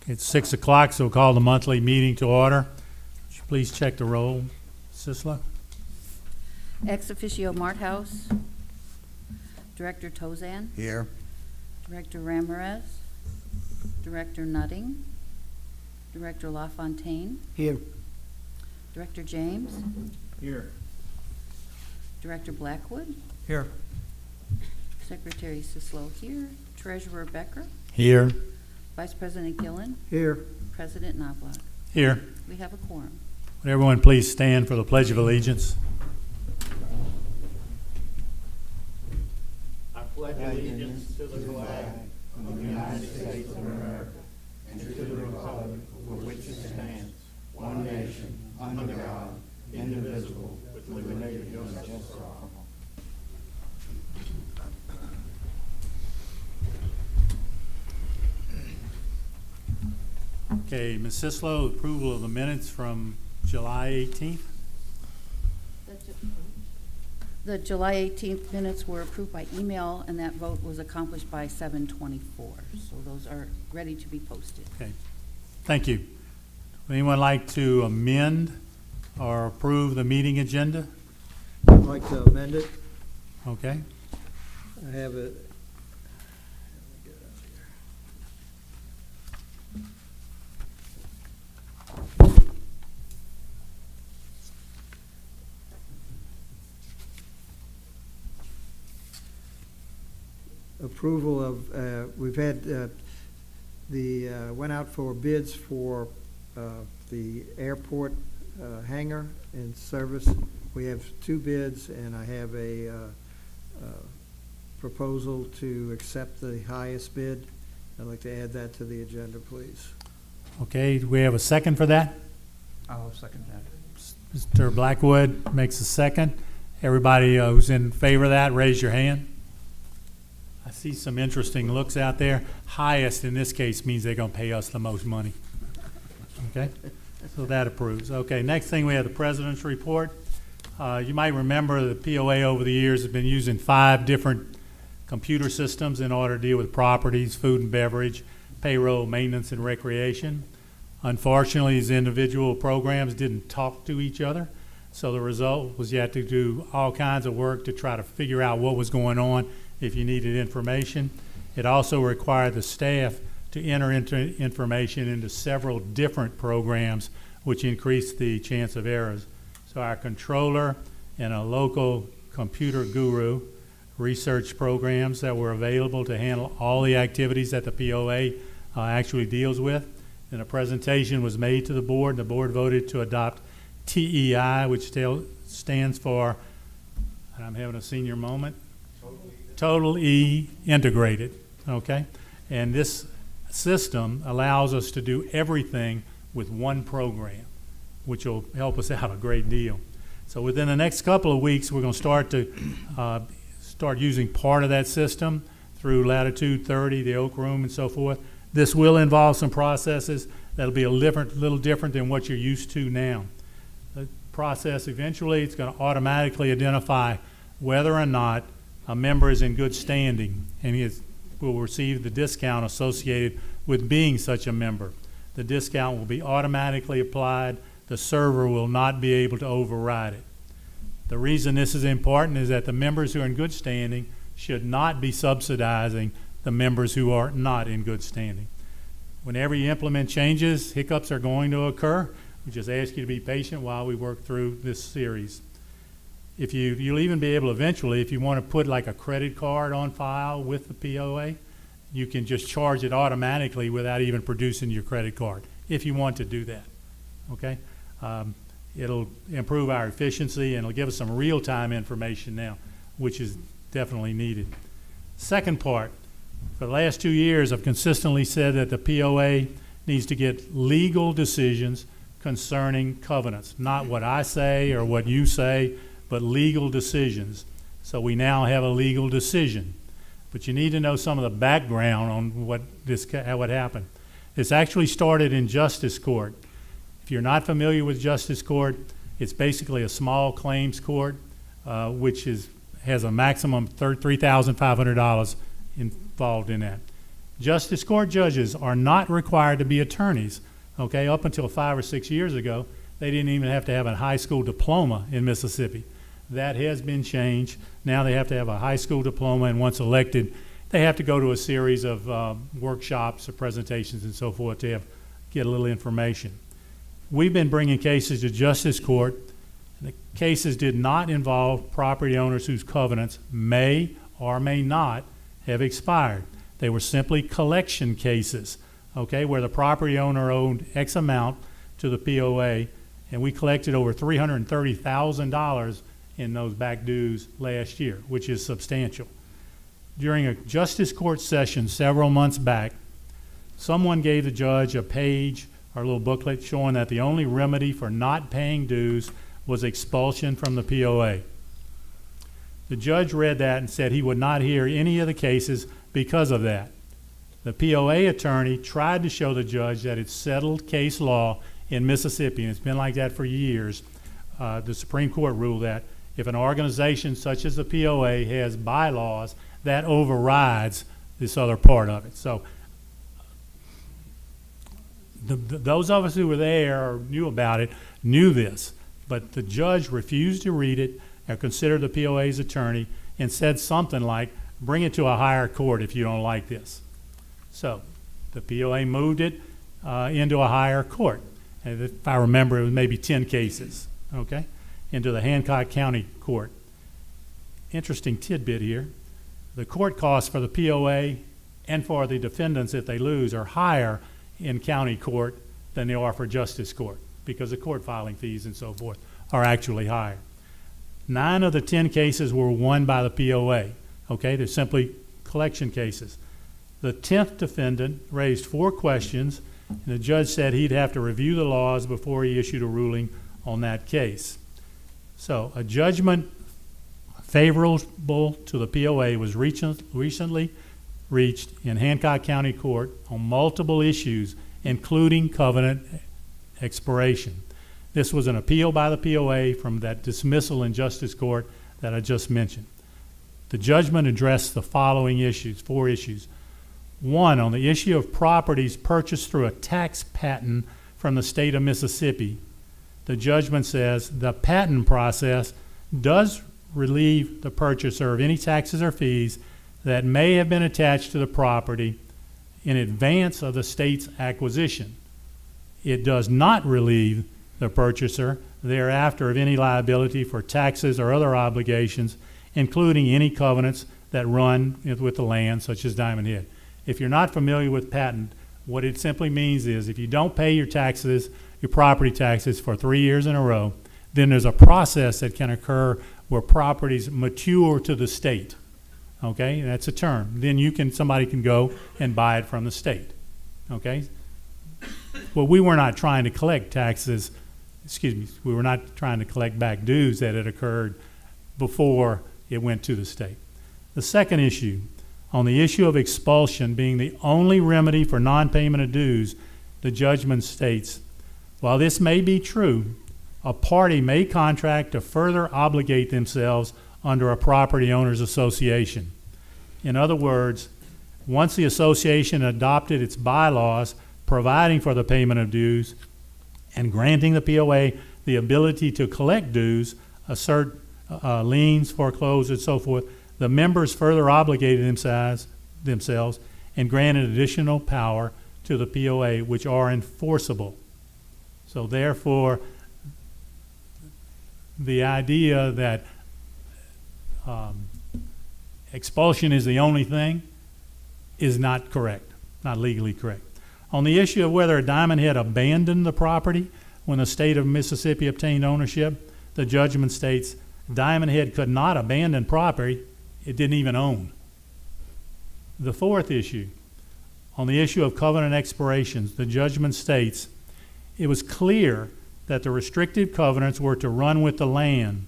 It's 6 o'clock, so we'll call the monthly meeting to order. Would you please check the roll, Sisla? Ex officio Marthouse. Director Tozan. Here. Director Ramirez. Director Nutting. Director LaFontaine. Here. Director James. Here. Director Blackwood. Here. Secretary Sislo here. Treasurer Becker. Here. Vice President Gillen. Here. President Knobloch. Here. We have a quorum. Would everyone please stand for the Pledge of Allegiance? I pledge allegiance to the flag of the United States of America and to the republic for which it stands, one nation, under God, indivisible, with liberty and justice for all. Okay, Ms. Sislo, approval of the minutes from July 18th. The July 18th minutes were approved by email, and that vote was accomplished by 7:24. So those are ready to be posted. Okay, thank you. Would anyone like to amend or approve the meeting agenda? I'd like to amend it. Okay, I have it. Approval of, we've had, went out for bids for the airport hangar and service. We have 2 bids, and I have a proposal to accept the highest bid. I'd like to add that to the agenda, please. okay, do we have a second for that? I'll second that. Mr. Blackwood makes a second. Everybody who's in favor of that, raise your hand. I see some interesting looks out there. Highest in this case means they're going to pay us the most money. Okay, so that approves. Okay, next thing we have the President's report. You might remember the POA over the years has been using 5 different computer systems in order to deal with properties, food and beverage, payroll, maintenance, and recreation. Unfortunately, these individual programs didn't talk to each other, so the result was you had to do all kinds of work to try to figure out what was going on if you needed information. It also required the staff to enter into information into several different programs, which increased the chance of errors. So our controller and a local computer guru researched programs that were available to handle all the activities that the POA actually deals with. And a presentation was made to the board, and the board voted to adopt TEI, which stands for, and I'm having a senior moment, Total E Integrated, okay? And this system allows us to do everything with one program, which will help us out a great deal. So within the next couple of weeks, we're going to start using part of that system through Latitude 30, the Oak Room, and so forth. This will involve some processes that'll be a little different than what you're used to now. The process eventually, it's going to automatically identify whether or not a member is in good standing, and he will receive the discount associated with being such a member. The discount will be automatically applied. The server will not be able to override it. The reason this is important is that the members who are in good standing should not be subsidizing the members who are not in good standing. Whenever you implement changes, hiccups are going to occur. We just ask you to be patient while we work through this series. You'll even be able eventually, if you want to put like a credit card on file with the POA, you can just charge it automatically without even producing your credit card, if you want to do that, okay? It'll improve our efficiency, and it'll give us some real-time information now, which is definitely needed. Second part, for the last 2 years, I've consistently said that the POA needs to get legal decisions concerning covenants, not what I say or what you say, but legal decisions. So we now have a legal decision. But you need to know some of the background on what happened. This actually started in justice court. If you're not familiar with justice court, it's basically a small claims court, which has a maximum $3,500 involved in that. Justice court judges are not required to be attorneys. Okay, up until 5 or 6 years ago, they didn't even have to have a high school diploma in Mississippi. That has been changed. Now they have to have a high school diploma, and once elected, they have to go to a series of workshops or presentations and so forth to get a little information. We've been bringing cases to justice court. The cases did not involve property owners whose covenants may or may not have expired. They were simply collection cases, okay, where the property owner owed X amount to the POA, and we collected over $330,000 in those back dues last year, which is substantial. During a justice court session several months back, someone gave the judge a page or a little booklet showing that the only remedy for not paying dues was expulsion from the POA. The judge read that and said he would not hear any of the cases because of that. The POA attorney tried to show the judge that it's settled case law in Mississippi, and it's been like that for years. The Supreme Court ruled that if an organization such as the POA has bylaws, that overrides this other part of it. So those of us who were there or knew about it knew this, but the judge refused to read it or consider the POA's attorney and said something like, bring it to a higher court if you don't like this. So the POA moved it into a higher court. And if I remember, it was maybe 10 cases, okay, into the Hancock County Court. Interesting tidbit here. The court costs for the POA and for the defendants, if they lose, are higher in county court than they are for justice court because the court filing fees and so forth are actually higher. 9 of the 10 cases were won by the POA. Okay, they're simply collection cases. The 10th defendant raised 4 questions, and the judge said he'd have to review the laws before he issued a ruling on that case. So a judgment favorable to the POA was recently reached in Hancock County Court on multiple issues, including covenant expiration. This was an appeal by the POA from that dismissal in justice court that I just mentioned. The judgment addressed the following issues, 4 issues. 1, on the issue of properties purchased through a tax patent from the state of Mississippi. The judgment says the patent process does relieve the purchaser of any taxes or fees that may have been attached to the property in advance of the state's acquisition. It does not relieve the purchaser thereafter of any liability for taxes or other obligations, including any covenants that run with the land, such as Diamond Head. If you're not familiar with patent, what it simply means is if you don't pay your taxes, your property taxes for 3 years in a row, then there's a process that can occur where properties mature to the state. Okay, that's a term. Then somebody can go and buy it from the state. Okay? Well, we were not trying to collect taxes, we were not trying to collect back dues that had occurred before it went to the state. The second issue, on the issue of expulsion being the only remedy for non-payment of dues, the judgment states, while this may be true, a party may contract to further obligate themselves under a property owners association. In other words, once the association adopted its bylaws providing for the payment of dues and granting the POA the ability to collect dues, assert liens, foreclose, and so forth, the members further obligated themselves and granted additional power to the POA, which are enforceable. So therefore, the idea that expulsion is the only thing is not correct, not legally correct. On the issue of whether Diamond Head abandoned the property when the state of Mississippi obtained ownership, the judgment states Diamond Head could not abandon property it didn't even own. The fourth issue, on the issue of covenant expirations, the judgment states it was clear that the restrictive covenants were to run with the land.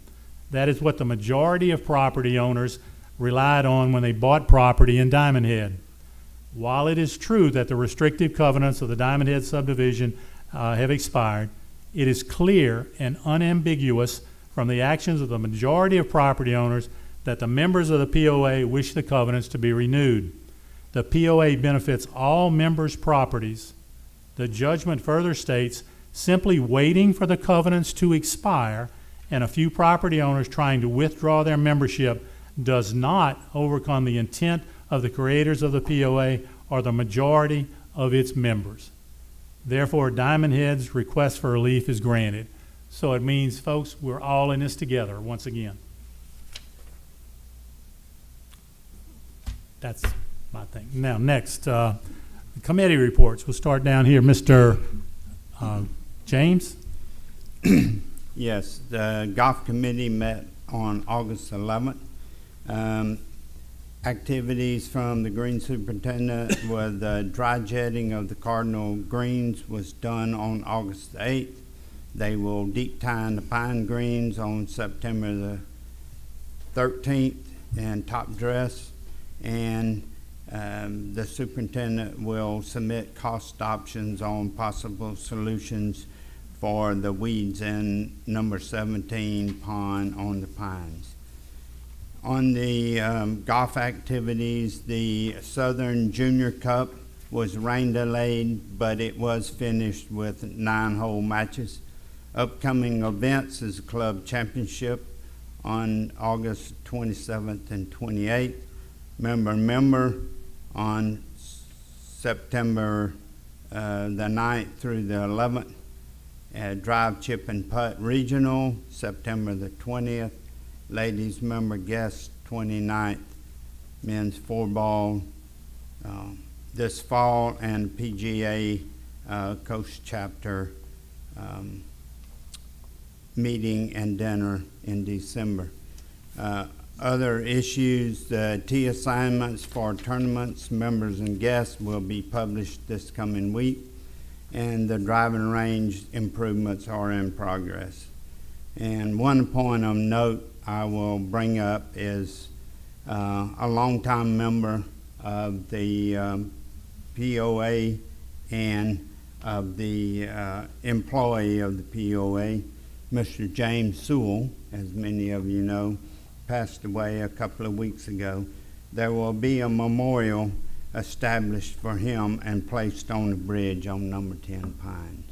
That is what the majority of property owners relied on when they bought property in Diamond Head. While it is true that the restrictive covenants of the Diamond Head subdivision have expired, it is clear and unambiguous from the actions of the majority of property owners that the members of the POA wish the covenants to be renewed. The POA benefits all members' properties. The judgment further states, simply waiting for the covenants to expire and a few property owners trying to withdraw their membership does not overcome the intent of the creators of the POA or the majority of its members. Therefore, Diamond Head's request for relief is granted. So it means, folks, we're all in this together once again. That's my thing. Now, next, committee reports. We'll start down here. Mr. James? Yes, the golf committee met on August 11th. Activities from the green superintendent with the dry jetting of the Cardinal greens was done on August 8th. They will deep tine the pine greens on September the 13th and top dress. And the superintendent will submit cost options on possible solutions for the weeds in number 17 pond on the pines. On the golf activities, the Southern Junior Cup was rain delayed, but it was finished with 9-hole matches. Upcoming events is the club championship on August 27th and 28th. Member on September the 9th through the 11th. Drive, chip, and putt regional, September the 20th. Ladies member guest 29th. Men's 4-ball this fall, and PGA Coast Chapter meeting and dinner in December. Other issues, the tee assignments for tournaments, members, and guests will be published this coming week, and the driving range improvements are in progress. And one point of note I will bring up is a longtime member of the POA and of the employee of the POA, Mr. James Sewell, as many of you know, passed away a couple of weeks ago. There will be a memorial established for him and placed on the bridge on number 10 Pines.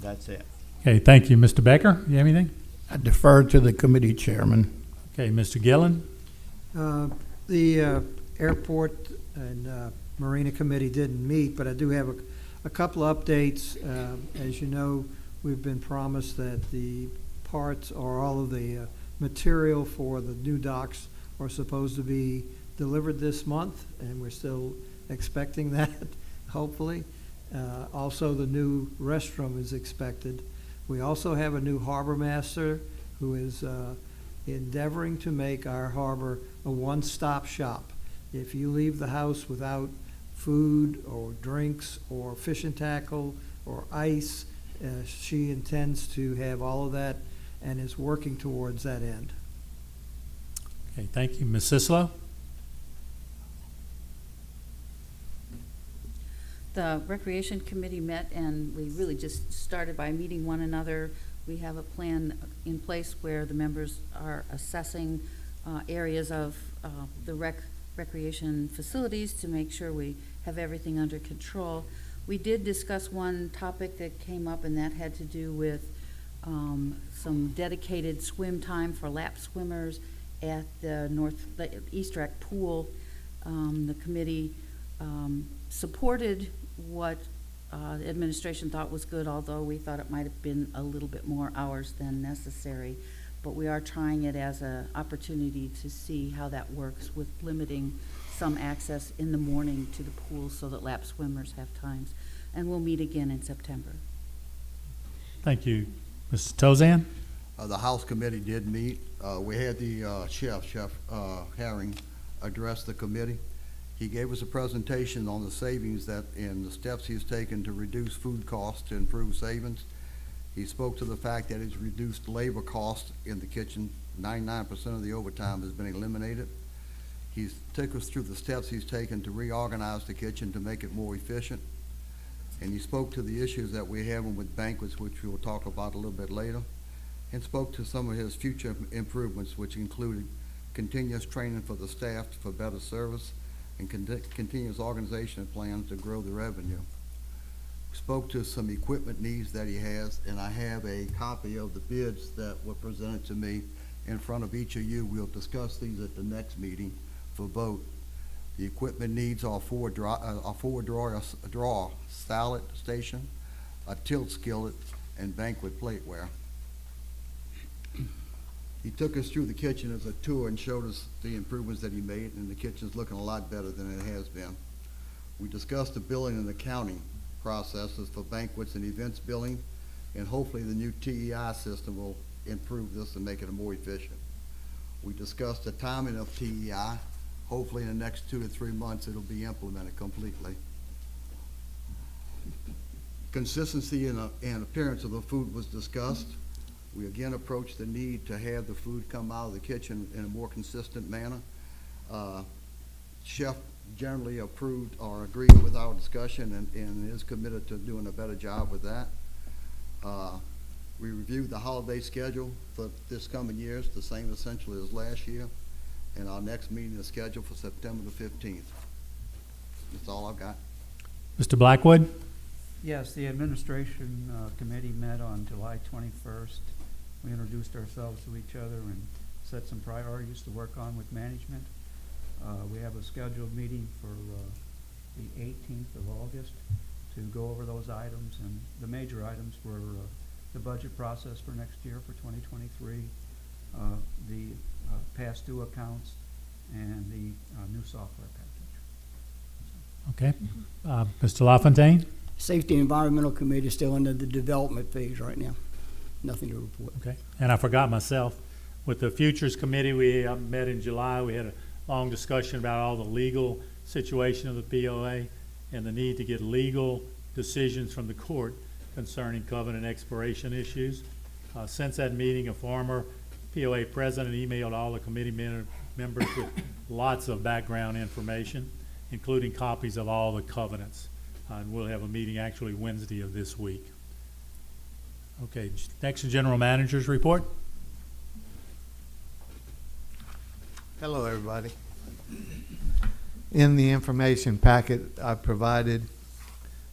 That's it. Okay, thank you. Mr. Becker, you have anything? I defer to the committee chairman. Okay, Mr. Gillen? The airport and marina committee didn't meet, but I do have a couple of updates. As you know, we've been promised that the parts or all of the material for the new docks are supposed to be delivered this month, and we're still expecting that, hopefully. Also, the new restroom is expected. We also have a new harbor master who is endeavoring to make our harbor a one-stop shop. If you leave the house without food or drinks or fishing tackle or ice, she intends to have all of that and is working towards that end. Okay, thank you. Ms. Sislo? The Recreation Committee met, and we really just started by meeting one another. We have a plan in place where the members are assessing areas of the recreation facilities to make sure we have everything under control. We did discuss one topic that came up, and that had to do with some dedicated swim time for lap swimmers at the East Rec pool. The committee supported what the administration thought was good, although we thought it might have been a little bit more hours than necessary. But we are trying it as an opportunity to see how that works with limiting some access in the morning to the pool so that lap swimmers have times. And we'll meet again in September. Thank you. Mrs. Tozan? The House Committee did meet. We had the Chef Herring, address the committee. He gave us a presentation on the savings and the steps he's taken to reduce food costs to improve savings. He spoke to the fact that it's reduced labor costs in the kitchen. 99% of the overtime has been eliminated. He's took us through the steps he's taken to reorganize the kitchen to make it more efficient. And he spoke to the issues that we're having with banquets, which we'll talk about a little bit later, and spoke to some of his future improvements, which included continuous training for the staff for better service, and continuous organization plans to grow the revenue. Spoke to some equipment needs that he has, and I have a copy of the bids that were presented to me in front of each of you. We'll discuss these at the next meeting for vote. The equipment needs are a draw salad station, a tilt skillet, and banquet plateware. He took us through the kitchen as a tour and showed us the improvements that he made, and the kitchen's looking a lot better than it has been. We discussed the billing and accounting processes for banquets and events billing, and hopefully the new TEI system will improve this and make it more efficient. We discussed the timing of TEI. Hopefully in the next 2 to 3 months it'll be implemented completely. Consistency and appearance of the food was discussed. We again approached the need to have the food come out of the kitchen in a more consistent manner. Chef generally approved or agreed with our discussion and is committed to doing a better job with that. We reviewed the holiday schedule for this coming year, it's the same essentially as last year, and our next meeting is scheduled for September the 15th. That's all I've got. Mr. Blackwood? Yes, the administration committee met on July 21st. We introduced ourselves to each other and set some priorities to work on with management. We have a scheduled meeting for the 18th of August to go over those items, and the major items were the budget process for next year for 2023, the past due accounts, and the new software package. Okay. Mr. LaFontaine? Safety and Environmental Committee is still under the development phase right now. Nothing to report. Okay. And I forgot myself, with the Futures Committee, we met in July. We had a long discussion about all the legal situation of the POA and the need to get legal decisions from the court concerning covenant expiration issues. Since that meeting, a former POA president emailed all the committee members with lots of background information, including copies of all the covenants. And we'll have a meeting actually Wednesday of this week. Okay, next, General Manager's report. Hello, everybody. In the information packet, I provided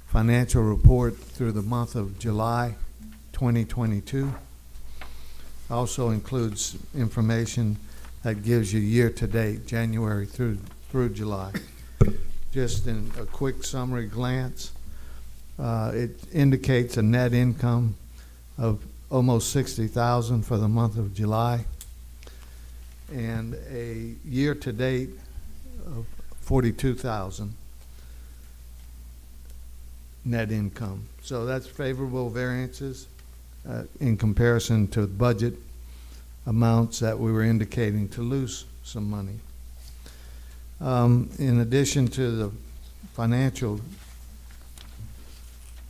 financial report through the month of July 2022. Also includes information that gives you year-to-date, January through July. Just in a quick summary glance, it indicates a net income of almost $60,000 for the month of July, and a year-to-date of $42,000 net income. So that's favorable variances in comparison to budget amounts that we were indicating to lose some money. In addition to the financial,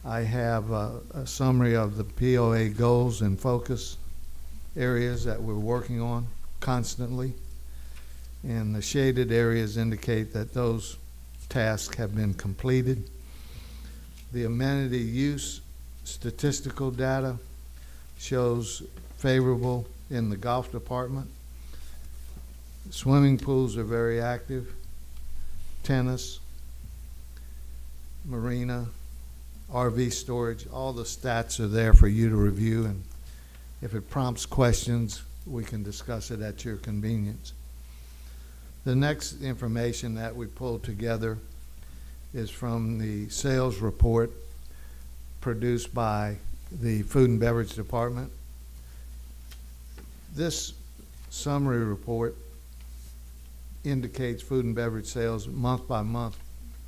I have a summary of the POA goals and focus areas that we're working on constantly. And the shaded areas indicate that those tasks have been completed. The amenity use statistical data shows favorable in the golf department. Swimming pools are very active. Tennis, marina, RV storage, all the stats are there for you to review, and if it prompts questions, we can discuss it at your convenience. The next information that we pulled together is from the sales report produced by the Food and Beverage Department. This summary report indicates food and beverage sales month by month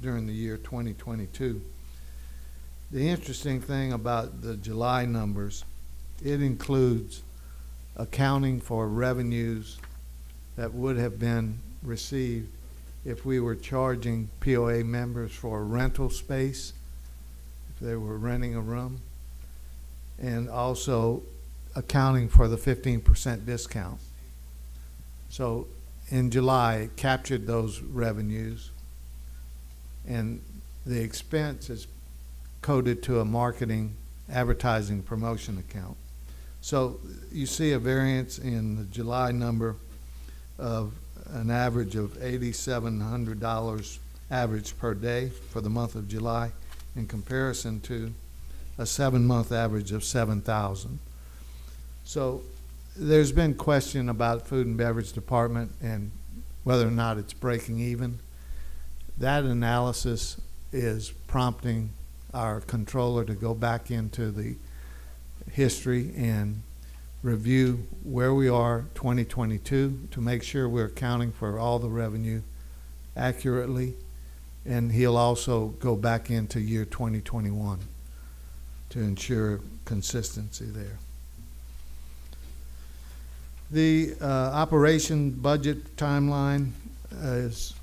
during the year 2022. The interesting thing about the July numbers, it includes accounting for revenues that would have been received if we were charging POA members for a rental space, if they were renting a room, and also accounting for the 15% discount. So in July, it captured those revenues, and the expense is coded to a marketing, advertising, promotion account. So you see a variance in the July number of an average of $8,700 average per day for the month of July in comparison to a 7-month average of $7,000. So there's been question about food and beverage department and whether or not it's breaking even. That analysis is prompting our controller to go back into the history and review where we are 2022 to make sure we're accounting for all the revenue accurately. And he'll also go back into year 2021 to ensure consistency there. The operation budget timeline is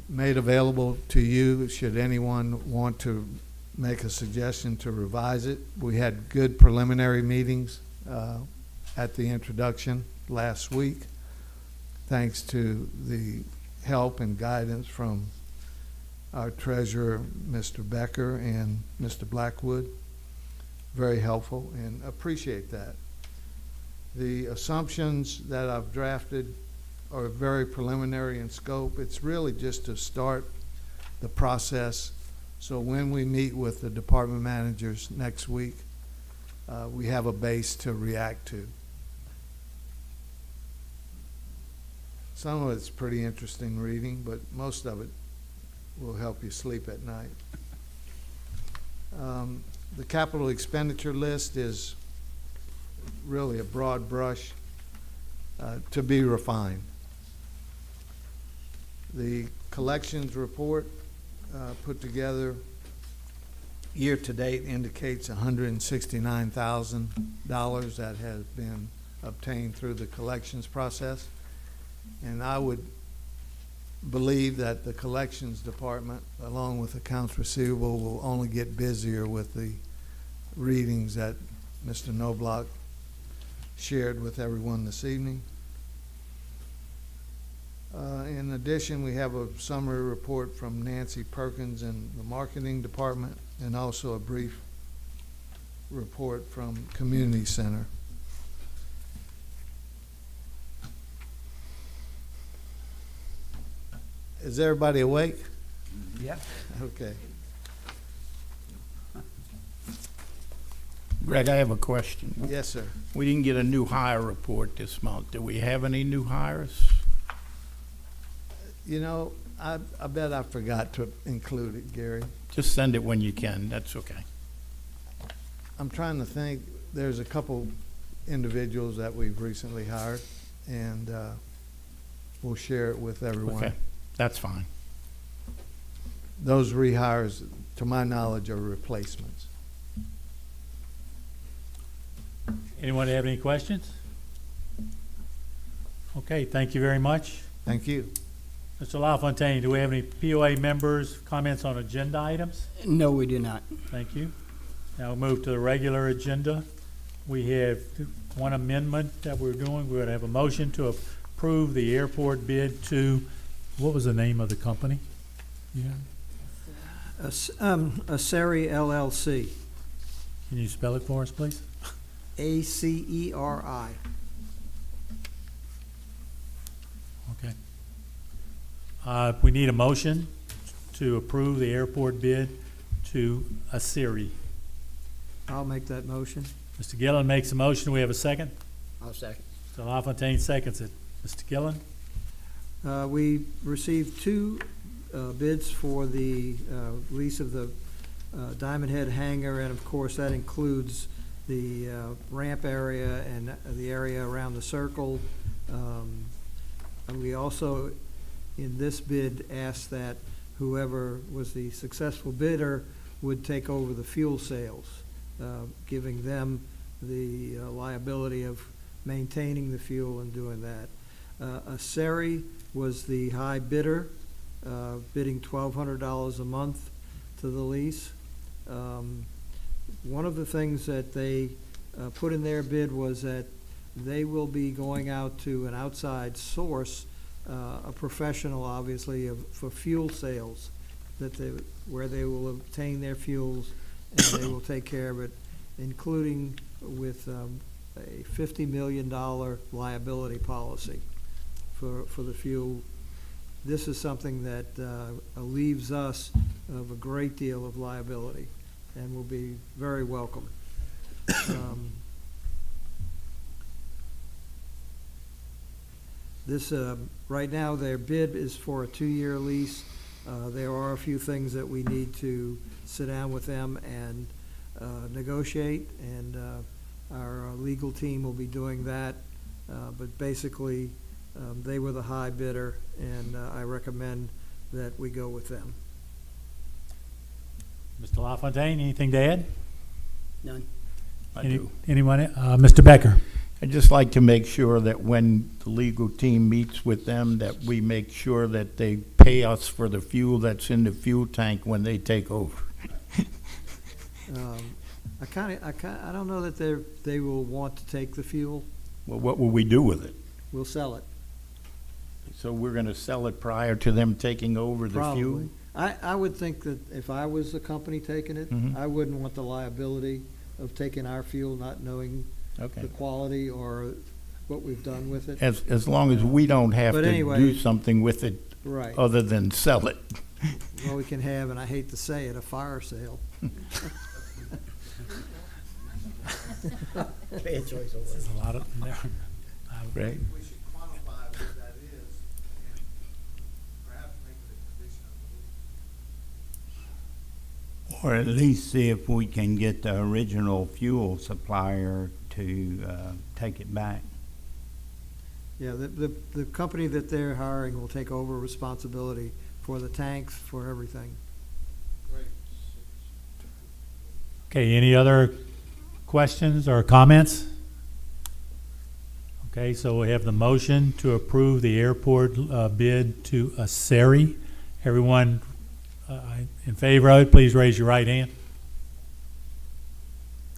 made available to you should anyone want to make a suggestion to revise it. We had good preliminary meetings at the introduction last week, thanks to the help and guidance from our treasurer, Mr. Becker, and Mr. Blackwood. Very helpful, and appreciate that. The assumptions that I've drafted are very preliminary in scope. It's really just to start the process. So when we meet with the department managers next week, we have a base to react to. Some of it's pretty interesting reading, but most of it will help you sleep at night. The capital expenditure list is really a broad brush to be refined. The collections report put together year-to-date indicates $169,000 that has been obtained through the collections process. And I would believe that the collections department, along with accounts receivable, will only get busier with the readings that Mr. Knobloch shared with everyone this evening. In addition, we have a summary report from Nancy Perkins in the marketing department, and also a brief report from Community Center. Is everybody awake? Yeah. Okay. Greg, I have a question. Yes, sir. We didn't get a new hire report this month. Do we have any new hires? You know, I bet I forgot to include it, Gary. Just send it when you can. That's okay. I'm trying to think. There's a couple individuals that we've recently hired, and we'll share it with everyone. Okay, that's fine. Those rehires, to my knowledge, are replacements. Anyone have any questions? Okay, thank you very much. Thank you. Mr. LaFontaine, do we have any POA members' comments on agenda items? No, we do not. Thank you. Now we'll move to the regular agenda. We have one amendment that we're doing. We're going to have a motion to approve the airport bid to, what was the name of the company? Yeah. Aceri LLC, Can you spell it for us, please? ACERI. Okay. We need a motion to approve the airport bid to Aceri. I'll make that motion. Mr. Gillen makes a motion. We have a second. I'll second. Mr. LaFontaine seconds it. Mr. Gillen? We received two bids for the lease of the Diamond Head hangar, and of course that includes the ramp area and the area around the circle. And we also, in this bid, asked that whoever was the successful bidder would take over the fuel sales, giving them the liability of maintaining the fuel and doing that. Aceri was the high bidder, bidding $1,200 a month to the lease. One of the things that they put in their bid was that they will be going out to an outside source, a professional, obviously, for fuel sales, where they will obtain their fuels and they will take care of it, including with a $50 million liability policy for the fuel. This is something that relieves us of a great deal of liability and will be very welcome. This, right now, their bid is for a 2-year lease. There are a few things that we need to sit down with them and negotiate, and our legal team will be doing that. But basically, they were the high bidder, and I recommend that we go with them. Mr. LaFontaine, anything to add? None. I do. Anyone? Mr. Becker? I'd just like to make sure that when the legal team meets with them, that we make sure that they pay us for the fuel that's in the fuel tank when they take over. I don't know that they will want to take the fuel. Well, what will we do with it? We'll sell it, So we're gonna sell it prior to them taking over the fuel? probably. I would think that if I was the company taking it, Mhm. I wouldn't want the liability of taking our fuel, not knowing Okay. the quality or what we've done with it. As long as we don't have But to anyway- do something with it Right. other than sell it. Well, we can have, and I hate to say it, a fire sale. Bad choice of There's a lot of, Right. We should quantify what that is and perhaps make it a condition of the lease. Or at least see if we can get the original fuel supplier to take it back. Yeah, the company that they're hiring will take over responsibility for the tanks, for everything. Great. okay, any other questions or comments? Okay, so we have the motion to approve the airport bid to Aseri. Everyone in favor of it, please raise your right hand.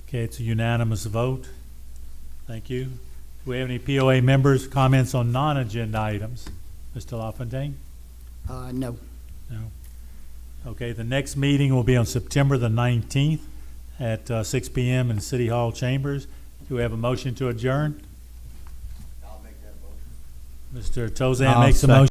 Okay, it's a unanimous vote. Thank you. Do we have any POA members' comments on non-agenda items? Mr. LaFontaine? No. No. Okay, the next meeting will be on September the 19th at 6 p.m. in City Hall chambers. Do we have a motion to adjourn? I'll make that motion. Mr. Tozan I'll makes a second. motion.